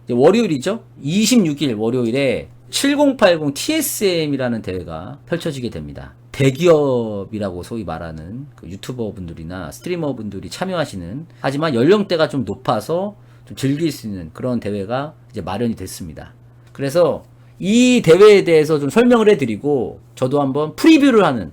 이제 월요일이죠. 26일 월요일에 7080 TSM이라는 대회가 펼쳐지게 됩니다. 대기업이라고 소위 말하는 그 유튜버 분들이나 스트리머 분들이 참여하시는, 하지만 연령대가 좀 높아서 좀 즐길 수 있는 그런 대회가 이제 마련이 됐습니다. 그래서 이 대회에 대해서 좀 설명을 해드리고 저도 한번 프리뷰를 하는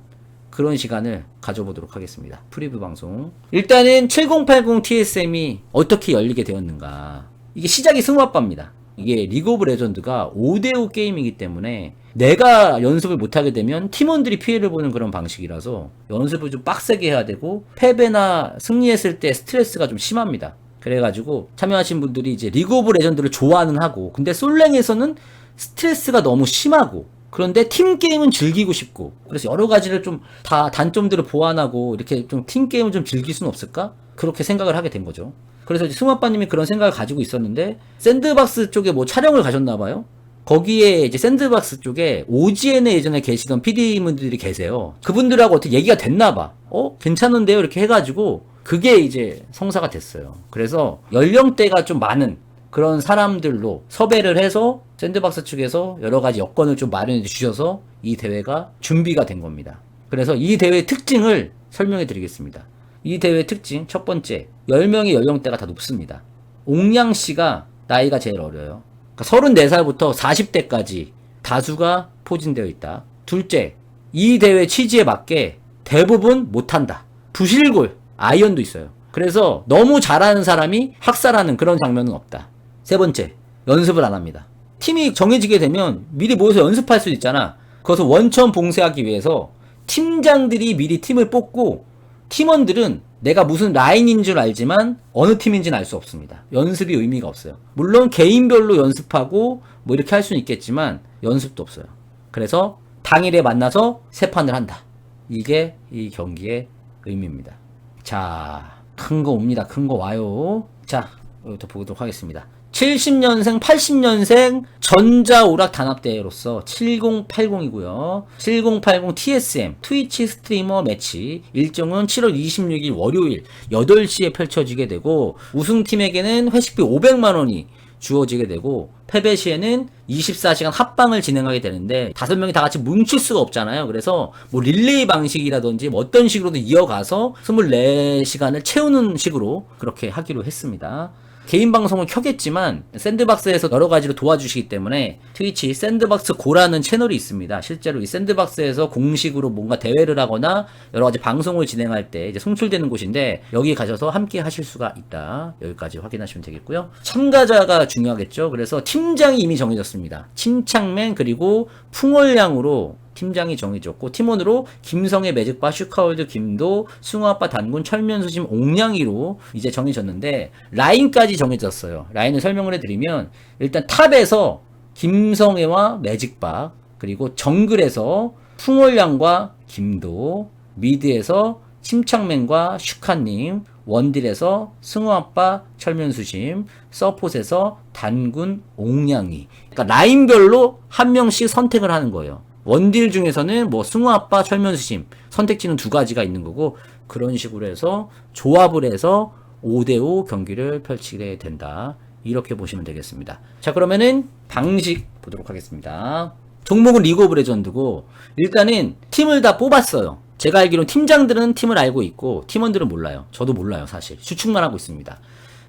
그런 시간을 가져보도록 하겠습니다. 프리뷰 방송. 일단은 7080 TSM이 어떻게 열리게 되었는가. 이게 시작이 스무아빠입니다. 이게 리그 오브 레전드가 5대5 게임이기 때문에 내가 연습을 못하게 되면 팀원들이 피해를 보는 그런 방식이라서 연습을 좀 빡세게 해야 되고 패배나 승리했을 때 스트레스가 좀 심합니다. 그래가지고 참여하신 분들이 이제 리그 오브 레전드를 좋아는 하고, 근데 솔랭에서는 스트레스가 너무 심하고, 그런데 팀 게임은 즐기고 싶고, 그래서 여러 가지를 좀 다 단점들을 보완하고 이렇게 좀 팀 게임을 좀 즐길 수는 없을까? 그렇게 생각을 하게 된 거죠. 그래서 이제 승아빠님이 그런 생각을 가지고 있었는데 샌드박스 쪽에 뭐 촬영을 가셨나봐요. 거기에 이제 샌드박스 쪽에 OGN에 예전에 계시던 PD분들이 계세요. 그분들하고 어떻게 얘기가 됐나봐. 괜찮은데요? 이렇게 해가지고 그게 이제 성사가 됐어요. 그래서 연령대가 좀 많은 그런 사람들로 섭외를 해서 샌드박스 측에서 여러 가지 여건을 좀 마련해 주셔서 이 대회가 준비가 된 겁니다. 그래서 이 대회의 특징을 설명해 드리겠습니다. 이 대회 특징 첫 번째, 10명의 연령대가 다 높습니다. 옥량씨가 나이가 제일 어려요. 그러니까 34살부터 40대까지 다수가 포진되어 있다. 둘째, 이 대회 취지에 맞게 대부분 못한다. 부실골, 아이언도 있어요. 그래서 너무 잘하는 사람이 학살하는 그런 장면은 없다. 세 번째, 연습을 안 합니다. 팀이 정해지게 되면 미리 모여서 연습할 수 있잖아. 그것을 원천 봉쇄하기 위해서 팀장들이 미리 팀을 뽑고, 팀원들은 내가 무슨 라인인 줄 알지만 어느 팀인지는 알 수 없습니다. 연습이 의미가 없어요. 물론 개인별로 연습하고 뭐 이렇게 할 수는 있겠지만 연습도 없어요. 그래서 당일에 만나서 세 판을 한다. 이게 이 경기의 의미입니다. 자, 큰 거 옵니다. 큰 거 와요. 자, 여기부터 보도록 하겠습니다. 70년생, 80년생 전자오락 단합대회로서 7080이고요. 7080 TSM 트위치 스트리머 매치 일정은 7월 26일 월요일 8시에 펼쳐지게 되고, 우승팀에게는 회식비 500만원이 주어지게 되고, 패배 시에는 24시간 합방을 진행하게 되는데 5명이 다 같이 뭉칠 수가 없잖아요. 그래서 뭐 릴레이 방식이라든지 뭐 어떤 식으로든 이어가서 24시간을 채우는 식으로 그렇게 하기로 했습니다. 개인 방송을 켜겠지만 샌드박스에서 여러 가지로 도와주시기 때문에 트위치 샌드박스 고라는 채널이 있습니다. 실제로 이 샌드박스에서 공식으로 뭔가 대회를 하거나 여러 가지 방송을 진행할 때 이제 송출되는 곳인데, 여기 가셔서 함께 하실 수가 있다. 여기까지 확인하시면 되겠고요. 참가자가 중요하겠죠. 그래서 팀장이 이미 정해졌습니다. 침착맨 그리고 풍월량으로 팀장이 정해졌고, 팀원으로 김성애 매직바 슈카월드 김도 승화아빠 단군 철면수심 옥량이로 이제 정해졌는데, 라인까지 정해졌어요. 라인을 설명을 해드리면, 일단 탑에서 김성애와 매직바, 그리고 정글에서 풍월량과 김도, 미드에서 침착맨과 슈카님, 원딜에서 승우아빠 철면수심, 서폿에서 단군 옥량이. 그러니까 라인별로 한 명씩 선택을 하는 거예요. 원딜 중에서는 뭐 승우아빠 철면수심 선택지는 2가지가 있는 거고, 그런 식으로 해서 조합을 해서 5대5 경기를 펼치게 된다. 이렇게 보시면 되겠습니다. 자, 그러면은 방식 보도록 하겠습니다. 종목은 리그 오브 레전드고, 일단은 팀을 다 뽑았어요. 제가 알기로는 팀장들은 팀을 알고 있고 팀원들은 몰라요. 저도 몰라요. 사실 추측만 하고 있습니다.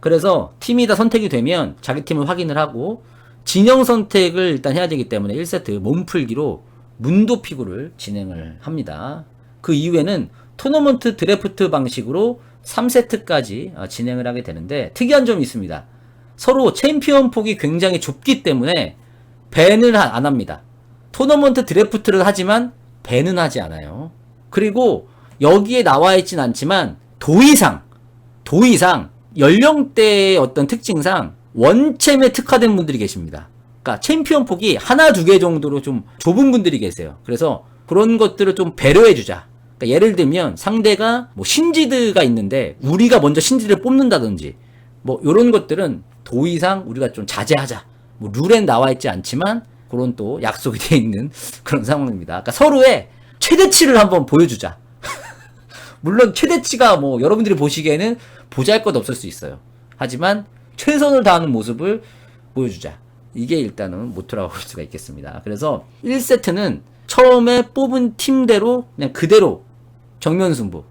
그래서 팀이 다 선택이 되면 자기 팀을 확인을 하고, 진영 선택을 일단 해야 되기 때문에 1세트 몸풀기로 문도피구를 진행을 합니다. 그 이후에는 토너먼트 드래프트 방식으로 3세트까지 진행을 하게 되는데, 특이한 점이 있습니다. 서로 챔피언 폭이 굉장히 좁기 때문에 밴을 안 합니다. 토너먼트 드래프트를 하지만 밴은 하지 않아요. 그리고 여기에 나와 있진 않지만 도의상 연령대의 어떤 특징상 원챔에 특화된 분들이 계십니다. 그러니까 챔피언 폭이 하나, 2개 정도로 좀 좁은 분들이 계세요. 그래서 그런 것들을 좀 배려해주자. 그러니까 예를 들면 상대가 뭐 신지드가 있는데 우리가 먼저 신지드를 뽑는다든지 뭐 요런 것들은 도의상 우리가 좀 자제하자. 뭐 룰엔 나와 있지 않지만 그런 또 약속이 돼 있는 그런 상황입니다. 그러니까 서로의 최대치를 한번 보여주자. 물론 최대치가 뭐 여러분들이 보시기에는 보잘것 없을 수 있어요. 하지만 최선을 다하는 모습을 보여주자. 이게 일단은 모토라고 볼 수가 있겠습니다. 그래서 1세트는 처음에 뽑은 팀대로 그냥 그대로 정면 승부.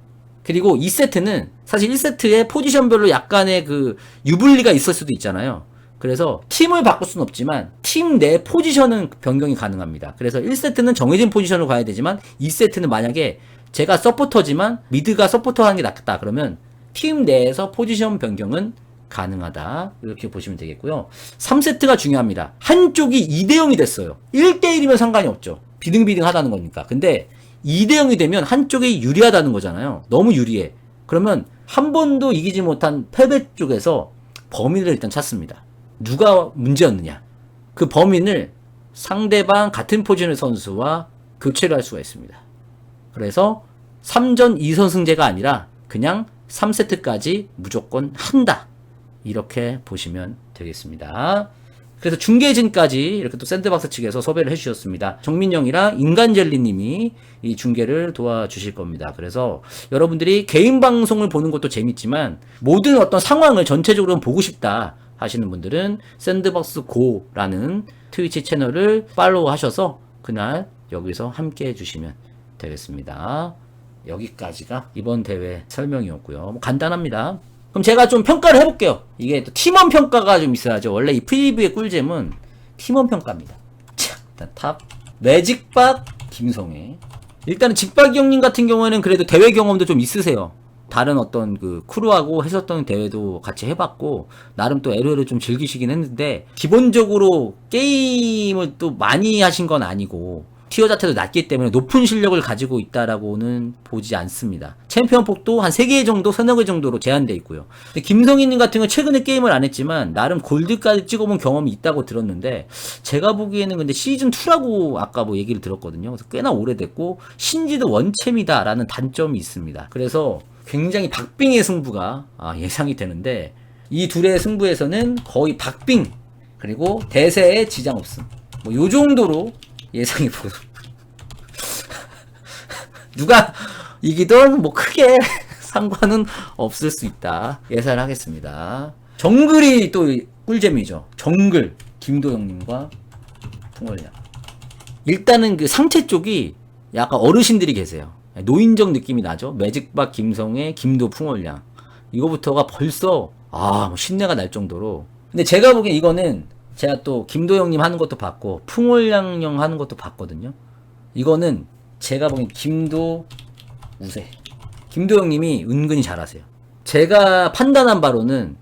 그리고 2세트는 사실 1세트에 포지션별로 약간의 그 유불리가 있을 수도 있잖아요. 그래서 팀을 바꿀 수는 없지만 팀 내 포지션은 변경이 가능합니다. 그래서 1세트는 정해진 포지션으로 가야 되지만 2세트는 만약에 제가 서포터지만 미드가 서포터하는 게 낫다 그러면 팀 내에서 포지션 변경은 가능하다. 이렇게 보시면 되겠고요. 3세트가 중요합니다. 한쪽이 2대0이 됐어요. 1대1이면 상관이 없죠. 비등비등 하다는 거니까. 근데 2대0이 되면 한쪽이 유리하다는 거잖아요. 너무 유리해. 그러면 한 번도 이기지 못한 패배 쪽에서 범인을 일단 찾습니다. 누가 문제였느냐. 그 범인을 상대방 같은 포지션의 선수와 교체를 할 수가 있습니다. 그래서 3전 2선승제가 아니라 그냥 3세트까지 무조건 한다. 이렇게 보시면 되겠습니다. 그래서 중계진까지 이렇게 또 샌드박스 측에서 섭외를 해주셨습니다. 정민영이랑 인간젤리님이 이 중계를 도와주실 겁니다. 그래서 여러분들이 개인 방송을 보는 것도 재밌지만 모든 어떤 상황을 전체적으로 보고 싶다 하시는 분들은 샌드박스 고라는 트위치 채널을 팔로우 하셔서 그날 여기서 함께 해주시면 되겠습니다. 여기까지가 이번 대회 설명이었고요. 뭐 간단합니다. 그럼 제가 좀 평가를 해볼게요. 이게 또 팀원 평가가 좀 있어야죠. 원래 이 프리뷰의 꿀잼은 팀원 평가입니다. 자, 일단 탑 매직박 김성애. 일단은 직박이 형님 같은 경우에는 그래도 대회 경험도 좀 있으세요. 다른 어떤 그 크루하고 했었던 대회도 같이 해봤고 나름 또 LOL을 좀 즐기시긴 했는데 기본적으로 게임을 또 많이 하신 건 아니고 티어 자체도 낮기 때문에 높은 실력을 가지고 있다라고는 보지 않습니다. 챔피언 폭도 한 3개 정도, 3-4개 정도로 제한되어 있고요. 근데 김성희님 같은 경우는 최근에 게임을 안 했지만 나름 골드까지 찍어본 경험이 있다고 들었는데 제가 보기에는 근데 시즌2라고 아까 뭐 얘기를 들었거든요. 그래서 꽤나 오래됐고 신지도 원챔이다라는 단점이 있습니다. 그래서 굉장히 박빙의 승부가 예상이 되는데 이 둘의 승부에서는 거의 박빙 그리고 대세에 지장 없음 뭐 요 정도로 예상이 보고 누가 이기던 뭐 크게 상관은 없을 수 있다 예상을 하겠습니다. 정글이 또 꿀잼이죠. 정글 김도영님과 풍월량. 일단은 그 상체 쪽이 약간 어르신들이 계세요. 노인정 느낌이 나죠. 매직박 김성애 김도 풍월량 이거부터가 벌써 뭐 신내가 날 정도로. 근데 제가 보기엔 이거는 제가 또 김도영님 하는 것도 봤고 풍월량 형 하는 것도 봤거든요. 이거는 제가 보기엔 김도 우세. 김도영님이 은근히 잘하세요. 제가 판단한 바로는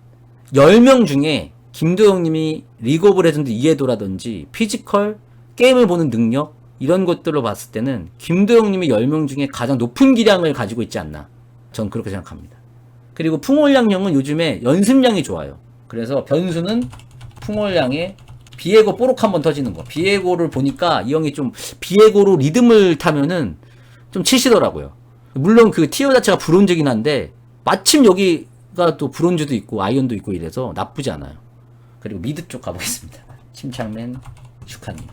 10명 중에 김도영님이 리그 오브 레전드 이해도라든지 피지컬, 게임을 보는 능력 이런 것들로 봤을 때는 김도영님이 10명 중에 가장 높은 기량을 가지고 있지 않나. 전 그렇게 생각합니다. 그리고 풍월량 형은 요즘에 연습량이 좋아요. 그래서 변수는 풍월량의 비에고 뽀록 한번 터지는 거. 비에고를 보니까 이 형이 좀 비에고로 리듬을 타면은 좀 치시더라고요. 물론 그 티어 자체가 브론즈긴 한데 마침 여기가 또 브론즈도 있고 아이언도 있고 이래서 나쁘지 않아요. 그리고 미드 쪽 가보겠습니다. 침착맨, 슈카님.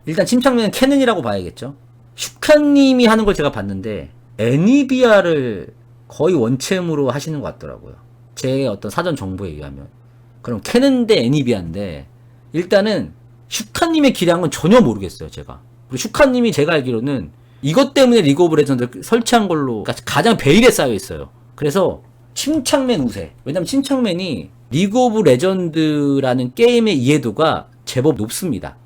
일단 침착맨은 캐넨이라고 봐야겠죠. 슈카님이 하는 걸 제가 봤는데 애니비아를 거의 원챔으로 하시는 것 같더라고요. 제 어떤 사전 정보에 의하면. 그럼 캐넨 대 애니비아인데 일단은 슈카님의 기량은 전혀 모르겠어요. 제가. 그리고 슈카님이 제가 알기로는 이것 때문에 리그 오브 레전드 설치한 걸로 가장 베일에 쌓여 있어요. 그래서 침착맨 우세. 왜냐면 침착맨이 리그 오브 레전드라는 게임의 이해도가 제법 높습니다.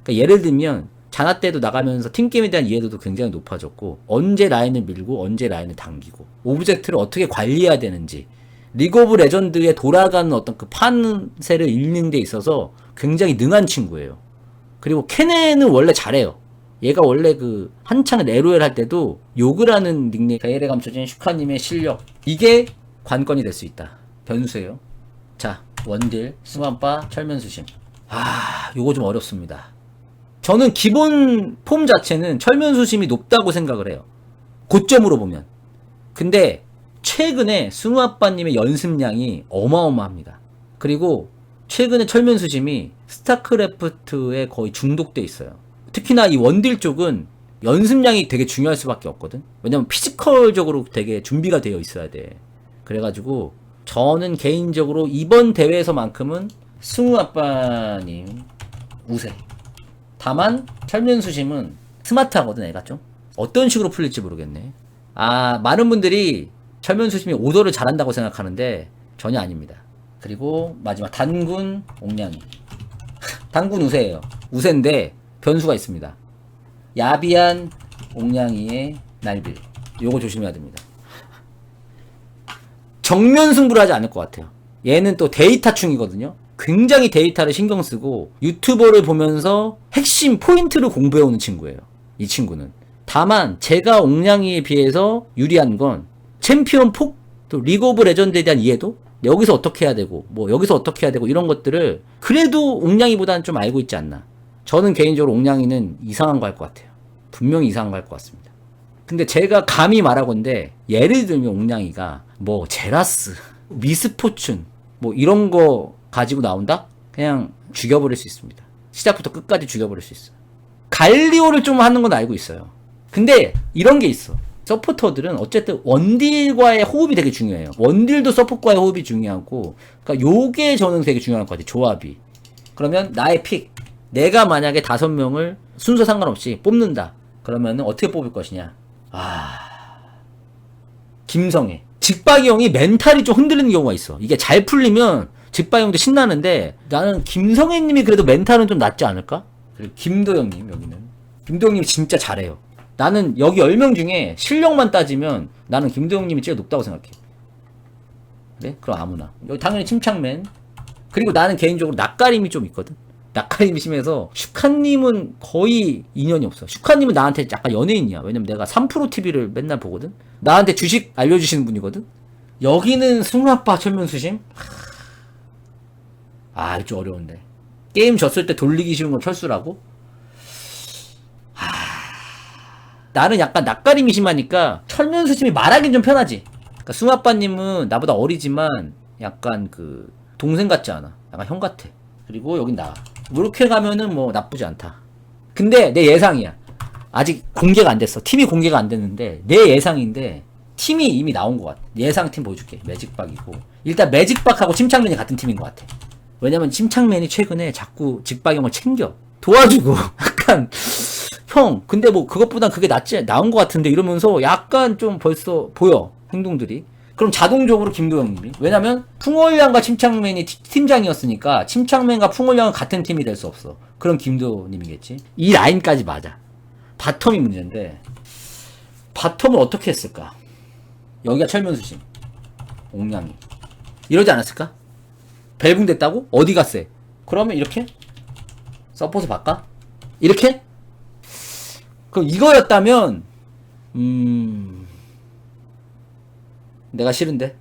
그러니까 예를 들면 자나 때도 나가면서 팀게임에 대한 이해도도 굉장히 높아졌고 언제 라인을 밀고 언제 라인을 당기고 오브젝트를 어떻게 관리해야 되는지 리그 오브 레전드에 돌아가는 어떤 그 판세를 읽는 데 있어서 굉장히 능한 친구예요. 그리고 캐넨은 원래 잘해요. 얘가 원래 그 한창 LOL 할 때도 욕을 하는 닉네임 베일에 감춰진 슈카님의 실력 이게 관건이 될 수 있다. 변수예요. 자 원딜 스만빠 철면수심 요거 좀 어렵습니다. 저는 기본 폼 자체는 철면수심이 높다고 생각을 해요. 고점으로 보면. 근데 최근에 승우아빠님의 연습량이 어마어마합니다. 그리고 최근에 철면수심이 스타크래프트에 거의 중독돼 있어요. 특히나 이 원딜 쪽은 연습량이 되게 중요할 수밖에 없거든. 왜냐면 피지컬적으로 되게 준비가 되어 있어야 돼. 그래가지고 저는 개인적으로 이번 대회에서만큼은 승우 아빠님 우세. 다만 철면수심은 스마트하거든. 애가 좀 어떤 식으로 풀릴지 모르겠네. 많은 분들이 철면수심이 오더를 잘한다고 생각하는데 전혀 아닙니다. 그리고 마지막 단군 옥냥이. 단군 우세예요. 우세인데 변수가 있습니다. 야비한 옥냥이의 날빌. 요거 조심해야 됩니다. 정면 승부를 하지 않을 것 같아요. 얘는 또 데이터충이거든요. 굉장히 데이터를 신경 쓰고 유튜버를 보면서 핵심 포인트를 공부해오는 친구예요. 이 친구는. 다만 제가 옥냥이에 비해서 유리한 건 챔피언 폭, 또 리그 오브 레전드에 대한 이해도, 여기서 어떻게 해야 되고 뭐 여기서 어떻게 해야 되고 이런 것들을 그래도 옥냥이보다는 좀 알고 있지 않나. 저는 개인적으로 옥냥이는 이상한 거 할 것 같아요. 분명히 이상한 거 할 것 같습니다. 근데 제가 감히 말하건데 예를 들면 옥냥이가 뭐 제라스, 미스포춘 뭐 이런 거 가지고 나온다? 그냥 죽여버릴 수 있습니다. 시작부터 끝까지 죽여버릴 수 있어요. 갈리오를 좀 하는 건 알고 있어요. 근데 이런 게 있어. 서포터들은 어쨌든 원딜과의 호흡이 되게 중요해요. 원딜도 서포트과의 호흡이 중요하고, 그러니까 요게 저는 되게 중요한 것 같아요. 조합이. 그러면 나의 픽, 내가 만약에 5명을 순서 상관없이 뽑는다. 그러면 어떻게 뽑을 것이냐? 김성애. 직박이 형이 멘탈이 좀 흔들리는 경우가 있어. 이게 잘 풀리면 직박이 형도 신나는데 나는 김성애 님이 그래도 멘탈은 좀 낫지 않을까? 그리고 김도영님, 여기는. 김도영님이 진짜 잘해요. 나는 여기 10명 중에 실력만 따지면 나는 김도영님이 제일 높다고 생각해. 그래? 그럼 아무나. 여기 당연히 침착맨. 그리고 나는 개인적으로 낯가림이 좀 있거든. 낯가림이 심해서 슈카님은 거의 인연이 없어. 슈카님은 나한테 약간 연예인이야. 왜냐면 내가 3프로 TV를 맨날 보거든. 나한테 주식 알려주시는 분이거든. 여기는 승우아빠 철면수심? 이거 좀 어려운데. 게임 졌을 때 돌리기 쉬운 건 철수라고? 나는 약간 낯가림이 심하니까 철면수심이 말하긴 좀 편하지. 그러니까 승우아빠님은 나보다 어리지만 약간 그 동생 같지 않아. 약간 형 같아. 그리고 여긴 나. 이렇게 가면은 뭐 나쁘지 않다. 근데 내 예상이야. 아직 공개가 안 됐어. 팀이 공개가 안 됐는데 내 예상인데 팀이 이미 나온 것 같아. 예상팀 보여줄게. 매직박이고. 일단 매직박하고 침착맨이 같은 팀인 것 같아. 왜냐면 침착맨이 최근에 자꾸 직박형을 챙겨. 도와주고. 약간 형 근데 뭐 그것보단 그게 나은 것 같은데 이러면서 약간 좀 벌써 보여. 행동들이. 그럼 자동적으로 김도영님이. 왜냐면 풍월량과 침착맨이 팀장이었으니까 침착맨과 풍월량은 같은 팀이 될 수 없어. 그럼 김도님이겠지. 이 라인까지 맞아. 바텀이 문제인데 바텀을 어떻게 했을까? 여기가 철면수심, 옥냥이 이러지 않았을까? 벨붕 됐다고? 어디 갔어? 그러면 이렇게 서포트 바꿔? 이렇게? 그럼 이거였다면 내가 싫은데?